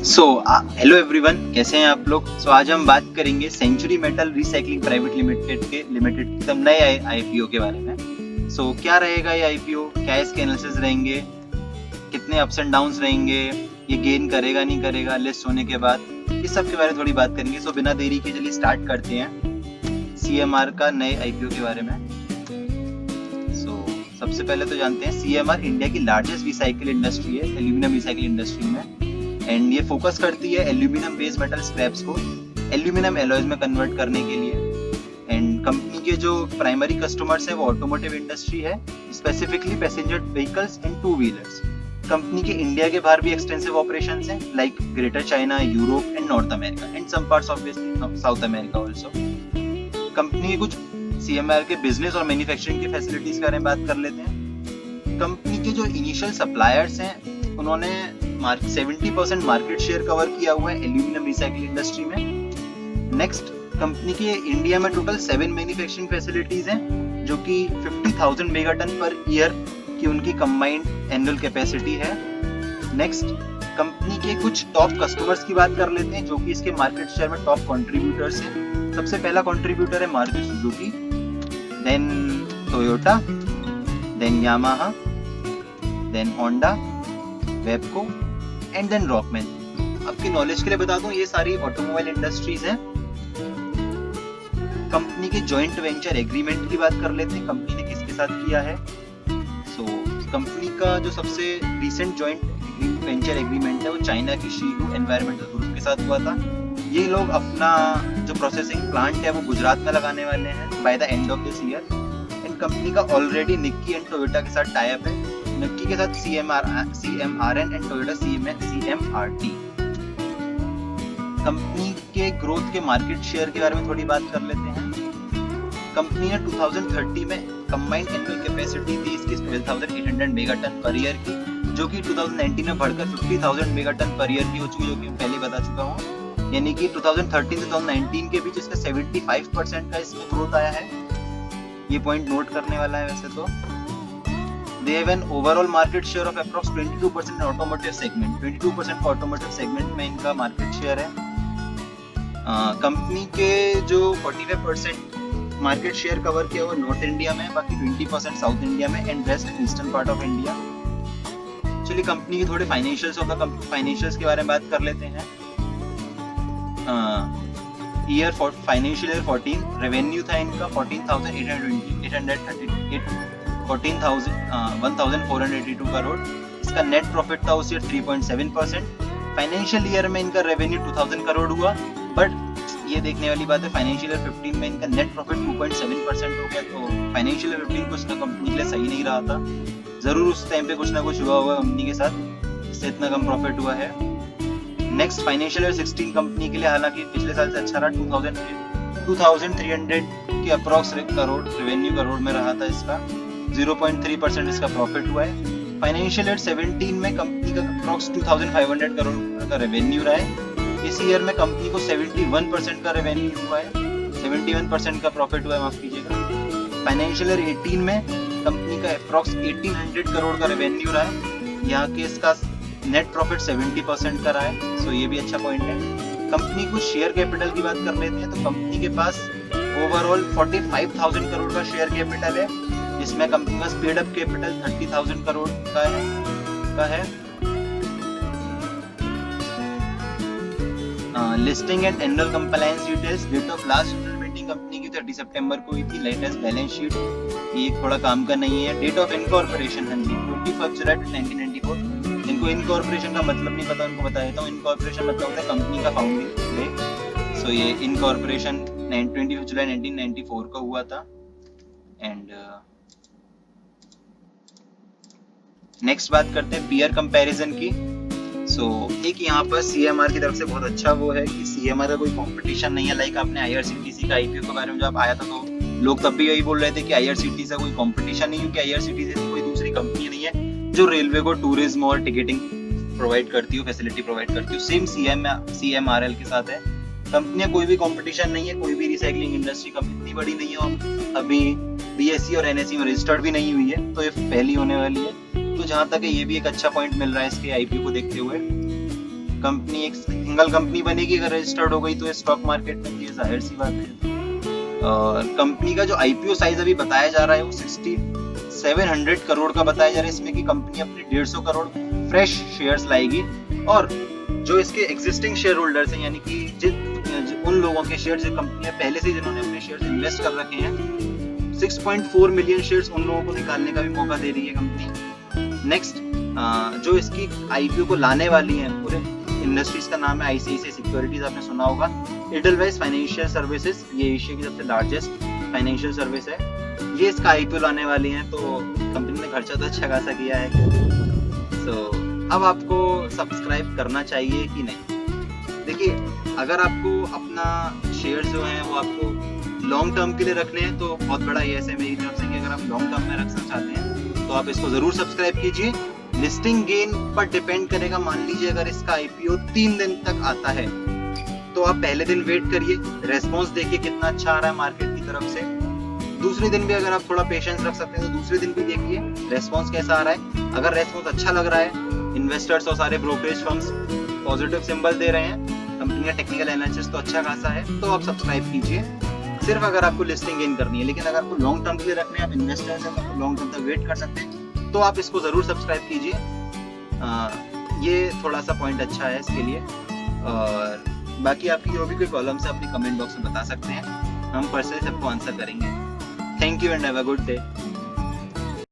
Hello everyone, कैसे हैं आप लोग। आज हम बात करेंगे century metal recycling private limited के एकदम नए आईपीओ के बारे में। क्या रहेगा ये आईपीओ, क्या इसके एनालिसिस रहेंगे, कितने अप्स एंड डाउन्स रहेंगे, ये गेन करेगा नहीं करेगा लिस्ट होने के बाद, इस सब के बारे में थोड़ी बात करेंगे। बिना देरी के चलिए स्टार्ट करते हैं सीएमआर का नए आईपीओ के बारे में। सबसे पहले तो जानते हैं सीएमआर इंडिया की लार्जेस्ट रिसाइकिल इंडस्ट्री है एल्यूमिनियम रिसाइकिल इंडस्ट्री में, एंड ये फोकस करती है एल्यूमिनियम बेस्ड मेटल स्क्रैप्स को एल्यूमिनियम एलॉयज में कन्वर्ट करने के लिए। एंड कंपनी के जो प्राइमरी कस्टमर्स है वो ऑटोमोटिव इंडस्ट्री है, specifically passenger vehicles and two wheelers. Company के इंडिया के बाहर भी एक्सटेंसिव ऑपरेशंस हैं like greater China, Europe and North America and some parts of South America also. Company के कुछ सीएमआर के बिजनेस और मैन्युफैक्चरिंग की फैसिलिटीज के बारे में बात कर लेते हैं। कंपनी के जो इनिशियल सप्लायर्स हैं उन्होंने 70% मार्केट शेयर कवर किया हुआ है एल्यूमिनियम रिसाइकिल इंडस्ट्री में। नेक्स्ट, कंपनी के इंडिया में टोटल 7 मैन्युफैक्चरिंग फैसिलिटीज हैं जो कि 50,000 मेगाटन पर ईयर की उनकी कंबाइंड एनुअल कैपेसिटी है। नेक्स्ट, कंपनी के कुछ टॉप कस्टमर्स की बात कर लेते हैं जो कि इसके मार्केट शेयर में टॉप कंट्रीब्यूटर्स हैं। सबसे पहला कंट्रीब्यूटर है Maruti Suzuki, then Toyota, then Yamaha, then Honda, Wabco and then Rockman. आपके नॉलेज के लिए बता दूं, ये सारी ऑटोमोबाइल इंडस्ट्रीज हैं। कंपनी के जॉइंट वेंचर एग्रीमेंट की बात कर लेते हैं, कंपनी ने किसके साथ किया है। कंपनी का जो सबसे रिसेंट जॉइंट वेंचर एग्रीमेंट है वो चाइना की शीलू एनवायरमेंटल ग्रुप के साथ हुआ था। ये लोग अपना जो प्रोसेसिंग प्लांट है वो गुजरात में लगाने वाले हैं by the end of this year. And company का ऑलरेडी निक्की एंड टोयोटा के साथ टाई अप है, निक्की के साथ CMRN and Toyota CMRT। Company के ग्रोथ के मार्केट शेयर के बारे में थोड़ी बात कर लेते हैं। कंपनी ने 2030 में कंबाइंड एनुअल कैपेसिटी थी इसकी 12,800 मेगाटन पर ईयर की, जो कि 2019 में बढ़कर 50,000 मेगाटन पर ईयर की हो चुकी, जो कि मैं पहले बता चुका हूँ। यानी कि 2013 से 2019 के बीच इसका 75% का इसमें ग्रोथ आया है। ये पॉइंट नोट करने वाला है। वैसे तो they have an overall market share of approx 22% in automotive segment, 22% automotive segment में इनका मार्केट शेयर है। कंपनी के जो 45% मार्केट शेयर कवर किया वो नॉर्थ इंडिया में, बाकी 20% साउथ इंडिया में and rest eastern part of India. चलिए कंपनी के थोड़े फाइनेंशियल्स के बारे में बात कर लेते हैं। फाइनेंशियल ईयर 14 रेवेन्यू था इनका 14,482 करोड़। इसका नेट प्रॉफिट था उस ईयर 3.7%। फाइनेंशियल ईयर में इनका रेवेन्यू 2000 करोड़ हुआ, बट ये देखने वाली बात है फाइनेंशियल ईयर 15 में इनका नेट प्रॉफिट 2.7% हो गया। तो फाइनेंशियल ईयर 15 कुछ ना कंपनी के लिए सही नहीं रहा था, जरूर उस टाइम पे कुछ ना कुछ हुआ होगा कंपनी के साथ, इससे इतना कम प्रॉफिट हुआ है। नेक्स्ट, फाइनेंशियल ईयर 16 कंपनी के लिए हालांकि पिछले साल से अच्छा रहा, 2300 के अप्रॉक्स करोड़ रेवेन्यू करोड़ में रहा था इसका, 0.3% इसका प्रॉफिट हुआ है। फाइनेंशियल ईयर 17 में कंपनी का अप्रॉक्स 2500 करोड़ का रेवेन्यू रहा है। इस ईयर में कंपनी को 71% का रेवेन्यू हुआ है, 71% का प्रॉफिट हुआ है, माफ कीजिएगा। फाइनेंशियल ईयर 18 में कंपनी का अप्रॉक्स 1800 करोड़ का रेवेन्यू रहा है, यहाँ के इसका नेट प्रॉफिट 70% का रहा है। सो ये भी अच्छा पॉइंट है। कंपनी को शेयर कैपिटल की बात कर लेते हैं तो कंपनी के पास ओवरऑल 45,000 करोड़ का शेयर कैपिटल है, जिसमें कंपनी का पेड अप कैपिटल 30,000 करोड़ का है। Listing and annual compliance details, date of last meeting company की 30 सितंबर को हुई थी। लेटेस्ट बैलेंस शीट ये थोड़ा काम का नहीं है। डेट ऑफ इनकॉर्पोरेशन 21 जुलाई 1994। इनको इनकॉर्पोरेशन का मतलब नहीं पता, उनको बता देता हूँ। इनकॉर्पोरेशन मतलब होता है कंपनी का फाउंडिंग डे। सो ये इनकॉर्पोरेशन 21 जुलाई 1994 को हुआ था। एंड नेक्स्ट बात करते हैं पीयर कंपैरिजन की। एक यहाँ पर सीएमआर की तरफ से बहुत अच्छा वो है कि सीएमआर का कोई कंपटीशन नहीं है। लाइक आपने आईआरसीटीसी का आईपीओ के बारे में जब आया था तो लोग तब भी यही बोल रहे थे कि आईआरसीटीसी का कोई कंपटीशन नहीं है, क्योंकि आईआरसीटीसी से कोई दूसरी कंपनी नहीं है जो रेलवे को टूरिज्म और टिकटिंग प्रोवाइड करती हो, फैसिलिटी प्रोवाइड करती हो। सेम सीएमआरएल के साथ है। कंपनियां कोई भी कंपटीशन नहीं है, कोई भी रिसाइकलिंग इंडस्ट्री कंपनी इतनी बड़ी नहीं है और अभी बीएससी और एनएससी में रजिस्टर्ड भी नहीं हुई है, तो ये पहली होने वाली है। तो जहां तक है ये भी एक अच्छा पॉइंट मिल रहा है इसके आईपीओ को देखते हुए। कंपनी एक सिंगल कंपनी बनेगी, अगर रजिस्टर्ड हो गई तो स्टॉक मार्केट में, ये जाहिर सी बात है। और कंपनी का जो आईपीओ साइज अभी बताया जा रहा है वो 6700 करोड़ का बताया जा रहा है, इसमें कि कंपनी अपने 150 करोड़ फ्रेश शेयर्स लाएगी, और जो इसके एग्जिस्टिंग शेयर होल्डर्स हैं, यानी कि उन लोगों के शेयर जो कंपनी में पहले से जिन्होंने अपने शेयर इन्वेस्ट कर रखे हैं, 6.4 मिलियन शेयर्स उन लोगों को निकालने का भी मौका दे रही है कंपनी। नेक्स्ट, जो इसकी आईपीओ को लाने वाली है, पूरे इंडस्ट्रीज का नाम है आईसीआईसीआई सिक्योरिटीज, आपने सुना होगा। एडलवाइस फाइनेंशियल सर्विसेज, ये एशिया की सबसे लार्जेस्ट फाइनेंशियल सर्विस है, ये इसका आईपीओ लाने वाली है, तो कंपनी ने खर्चा तो अच्छा खासा किया है। तो अब आपको सब्सक्राइब करना चाहिए कि नहीं? देखिए, अगर आपको अपना शेयर जो है वो आपको लॉन्ग टर्म के लिए रखने हैं तो बहुत बड़ा ये ऐसे मेरी तरफ से कि अगर आप लॉन्ग टर्म में रखना चाहते हैं तो आप इसको जरूर सब्सक्राइब कीजिए। लिस्टिंग गेन पर डिपेंड करेगा। मान लीजिए अगर इसका आईपीओ 3 दिन तक आता है तो आप पहले दिन वेट करिए, रेस्पॉन्स देखिए कितना अच्छा आ रहा है मार्केट की तरफ से। दूसरे दिन भी अगर आप थोड़ा पेशेंस रख सकते हैं तो दूसरे दिन भी देखिए रेस्पॉन्स कैसा आ रहा है। अगर रेस्पॉन्स अच्छा लग रहा है, इन्वेस्टर्स और सारे ब्रोकरेज फर्म्स पॉजिटिव सिंबल दे रहे हैं, कंपनी का टेक्निकल एनालिसिस तो अच्छा खासा है, तो आप सब्सक्राइब कीजिए, सिर्फ अगर आपको लिस्टिंग गेन करनी है। लेकिन अगर आपको लॉन्ग टर्म के लिए रखने हैं, आप इन्वेस्टर्स हैं तो लॉन्ग टर्म तक वेट कर सकते हैं, तो आप इसको जरूर सब्सक्राइब कीजिए। ये थोड़ा सा पॉइंट अच्छा है इसके लिए। और बाकी आपकी जो भी कोई प्रॉब्लम्स है अपनी कमेंट बॉक्स में बता सकते हैं, हम पर्सनली सबको आंसर करेंगे। Thank you and have a good day.